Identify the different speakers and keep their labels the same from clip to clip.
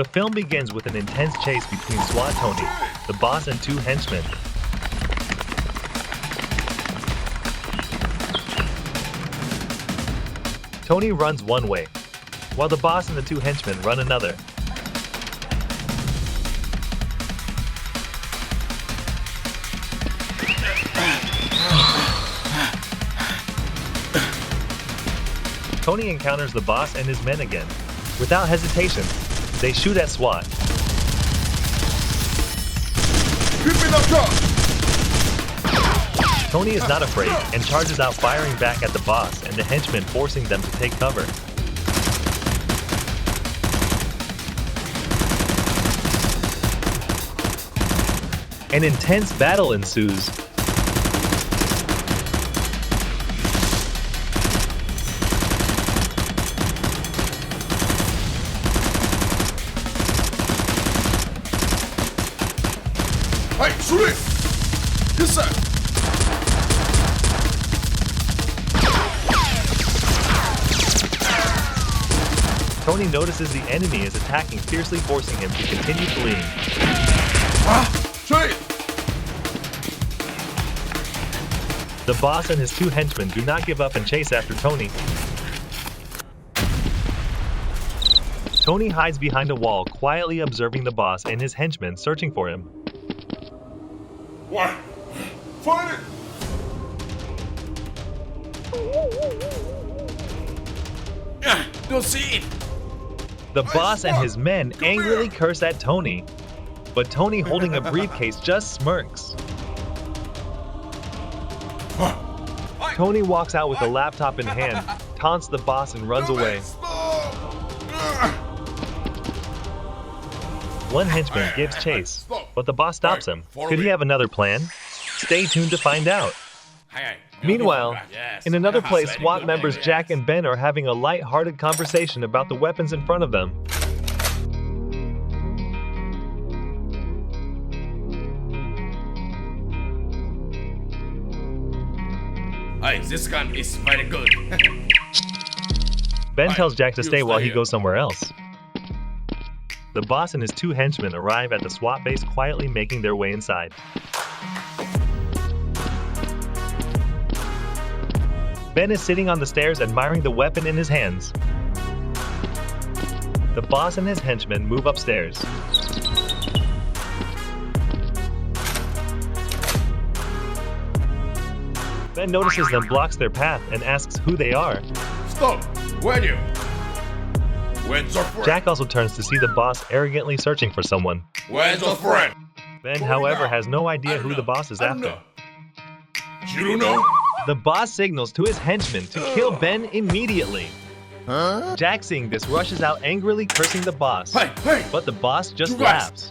Speaker 1: The film begins with an intense chase between SWAT Tony, the boss, and two henchmen. Tony runs one way, while the boss and the two henchmen run another. Tony encounters the boss and his men again. Without hesitation, they shoot at SWAT. Tony is not afraid and charges out, firing back at the boss and the henchmen, forcing them to take cover. An intense battle ensues.
Speaker 2: Hey, shoot it! This side!
Speaker 1: Tony notices the enemy is attacking, fiercely forcing him to continue fleeing.
Speaker 2: Shoot it!
Speaker 1: The boss and his two henchmen do not give up and chase after Tony. Tony hides behind a wall, quietly observing the boss and his henchmen searching for him.
Speaker 2: What? Find it! Don't see it!
Speaker 1: The boss and his men angrily curse at Tony, but Tony, holding a briefcase, just smirks. Tony walks out with a laptop in hand, taunts the boss, and runs away. One henchman gives chase, but the boss stops him. Could he have another plan? Stay tuned to find out. Meanwhile, in another place, SWAT members Jack and Ben are having a light-hearted conversation about the weapons in front of them.
Speaker 3: Hey, this gun is very good.
Speaker 1: Ben tells Jack to stay while he goes somewhere else. The boss and his two henchmen arrive at the SWAT base, quietly making their way inside. Ben is sitting on the stairs, admiring the weapon in his hands. The boss and his henchmen move upstairs. Ben notices them, blocks their path, and asks who they are.
Speaker 2: Stop! Where are you? Where's your friend?
Speaker 1: Jack also turns to see the boss arrogantly searching for someone.
Speaker 2: Where's your friend?
Speaker 1: Ben, however, has no idea who the boss is after.
Speaker 2: You don't know?
Speaker 1: The boss signals to his henchmen to kill Ben immediately. Jack, seeing this, rushes out, angrily cursing the boss.
Speaker 2: Hey!
Speaker 1: But the boss just
Speaker 2: You guys.
Speaker 1: laughs.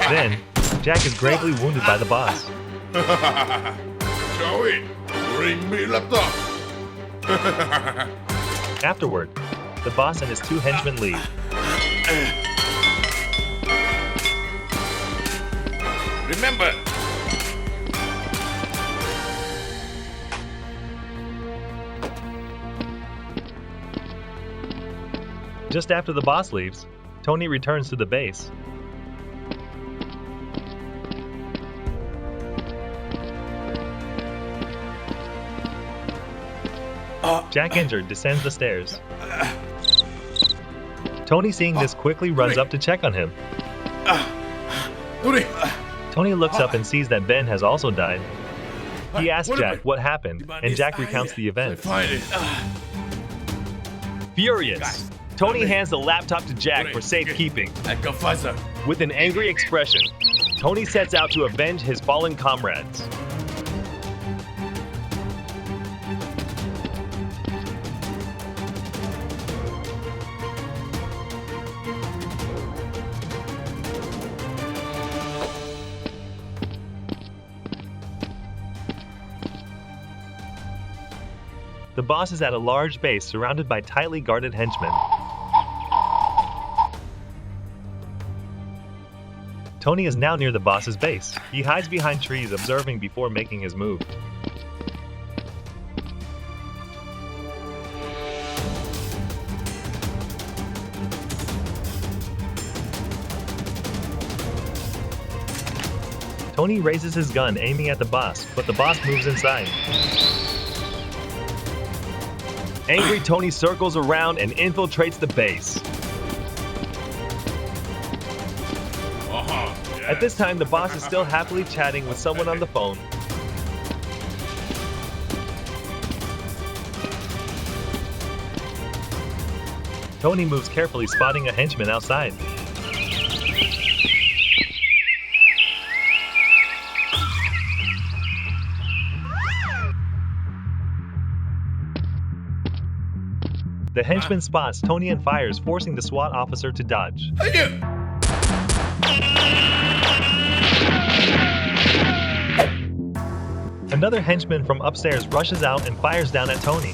Speaker 1: Then, Jack is gravely wounded by the boss.
Speaker 2: Joey, bring me laptop.
Speaker 1: Afterward, the boss and his two henchmen leave.
Speaker 3: Remember,
Speaker 1: Just after the boss leaves, Tony returns to the base. Jack, injured, descends the stairs. Tony, seeing this, quickly runs up to check on him. Tony looks up and sees that Ben has also died. He asks Jack what happened, and Jack recounts the event. Furious, Tony hands the laptop to Jack for safekeeping. With an angry expression, Tony sets out to avenge his fallen comrades. The boss is at a large base surrounded by tightly guarded henchmen. Tony is now near the boss's base. He hides behind trees, observing before making his move. Tony raises his gun aiming at the boss, but the boss moves inside. Angry Tony circles around and infiltrates the base. At this time, the boss is still happily chatting with someone on the phone. Tony moves carefully, spotting a henchman outside. The henchman spots Tony and fires, forcing the SWAT officer to dodge. Another henchman from upstairs rushes out and fires down at Tony.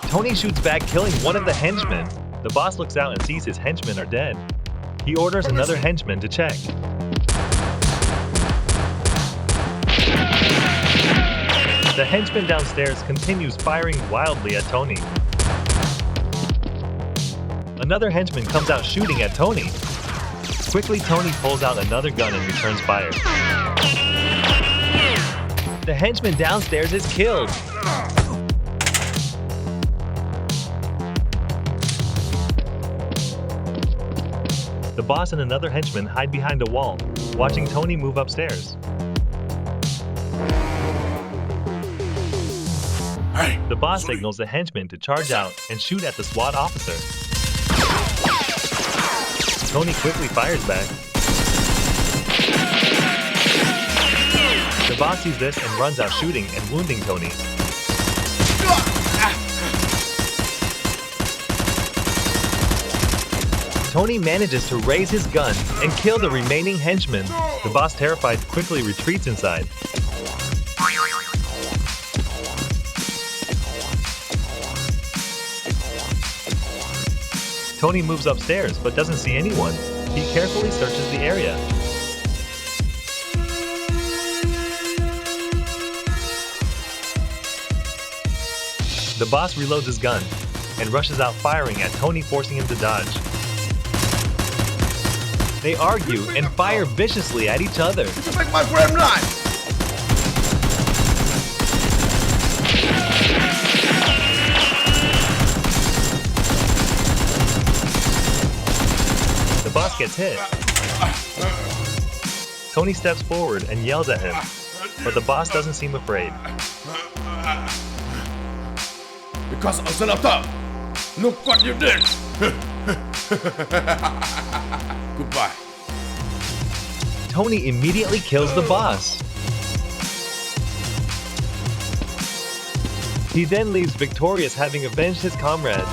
Speaker 1: Tony shoots back, killing one of the henchmen. The boss looks out and sees his henchmen are dead. He orders another henchman to check. The henchman downstairs continues firing wildly at Tony. Another henchman comes out shooting at Tony. Quickly, Tony pulls out another gun and returns fire. The henchman downstairs is killed. The boss and another henchman hide behind a wall, watching Tony move upstairs. The boss signals the henchman to charge out and shoot at the SWAT officer. Tony quickly fires back. The boss sees this and runs out, shooting and wounding Tony. Tony manages to raise his gun and kill the remaining henchman. The boss, terrified, quickly retreats inside. Tony moves upstairs but doesn't see anyone. He carefully searches the area. The boss reloads his gun and rushes out, firing at Tony, forcing him to dodge. They argue and fire viciously at each other.
Speaker 2: To make my friend life.
Speaker 1: The boss gets hit. Tony steps forward and yells at him, but the boss doesn't seem afraid.
Speaker 2: Because of Senator, look what you did. Goodbye.
Speaker 1: Tony immediately kills the boss. He then leaves victorious, having avenged his comrade.